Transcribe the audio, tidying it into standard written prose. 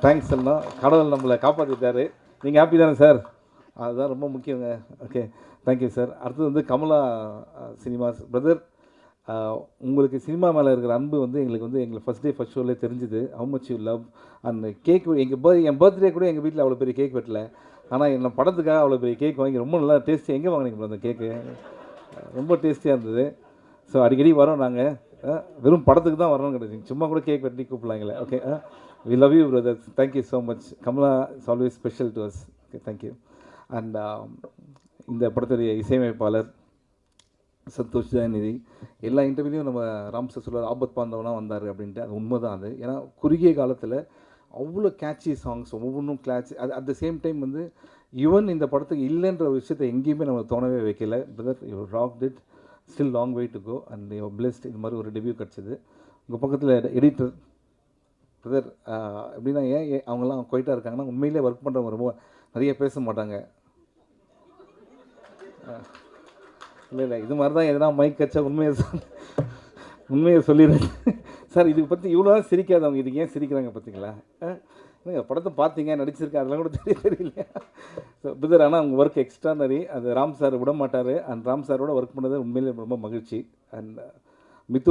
Thanks எல்லாம் கடவுள் நம்மளை காப்பாற்றிட்டாரு. நீங்கள் ஹாப்பி தானே சார்? அதுதான் ரொம்ப முக்கியங்க. Okay, thank you sir. அடுத்தது வந்து கமலா சினிமாஸ் பிரதர். உங்களுக்கு சினிமா மேலே இருக்கிற அன்பு வந்து எங்களுக்கு ஃபஸ்ட் டே ஃபஸ்ட் ஷோலே தெரிஞ்சுது. ஹவு மச் யூ லவ் அந்த கேக். என் பர்த்டே கூட எங்கள் வீட்டில் அவ்வளோ பெரிய கேக் வெட்டல. ஆனால் என்ன படத்துக்காக அவ்வளோ பெரிய கேக் வாங்கி ரொம்ப நல்லா டேஸ்டி. எங்கே வாங்கினீங்க அந்த கேக்கு? ரொம்ப டேஸ்டியாக இருந்தது. ஸோ அடிக்கடி வரோம் நாங்கள். வெறும் படத்துக்கு தான் வரணும்னு கிடையாது, சும்மா கூட கேக் வெட்டி கூப்பிடலாங்களே. Okay, we love you brother. Thank you so much. Kamala is always special to us. Okay, thank you. And இந்த படத்துடைய இசையமைப்பாளர் சந்தோஷ் ஜெயநிதி. எல்லா இன்டர்வியூலையும் நம்ம ராம் சார் சொல்லுவார், ஆபத் பாந்தவனா வந்தார் அப்படின்ட்டு. அது உண்மை தான். அது ஏன்னா குறுகிய காலத்தில் அவ்வளோ கேட்சி சாங்ஸ் ஒவ்வொன்றும் கிளாச். அது அட் த சேம் டைம் வந்து ஈவன் இந்த படத்துக்கு இல்லைன்ற ஒரு விஷயத்தை எங்கேயுமே நம்ம தோணவே வைக்கல. Brother, you rocked it. Still long way to go and you blessed. இது மாதிரி ஒரு டெபியூ கிடச்சிது. உங்கள் பக்கத்தில் எடிட்டர் பிரதர். எப்படின்னா அவங்கெல்லாம் குவைட்டாக இருக்காங்கன்னா உண்மையிலே ஒர்க் பண்ணுறவங்க ரொம்ப நிறைய பேச மாட்டாங்க. இல்லை இது மாதிரி தான் எதனா மைக் கச்சா உண்மையை சொல்லிடுறேன் சார். இதுக்கு பற்றி இவ்வளோ தான் சிரிக்காதவங்க இதுக்கு ஏன் சிரிக்கிறாங்க பார்த்தீங்களா? படத்தை பார்த்தீங்க, நடிச்சிருக்கேன், அதெல்லாம் கூட தெரியலையா? ஸோ பிரதர், ஆனால் அவங்க ஒர்க் எக்ஸ்ட்ரானரி. அது ராம் சார் விட மாட்டார். அண்ட் ராம் சாரோட ஒர்க் பண்ணது உண்மையிலே ரொம்ப மகிழ்ச்சி. அண்ட் மித்து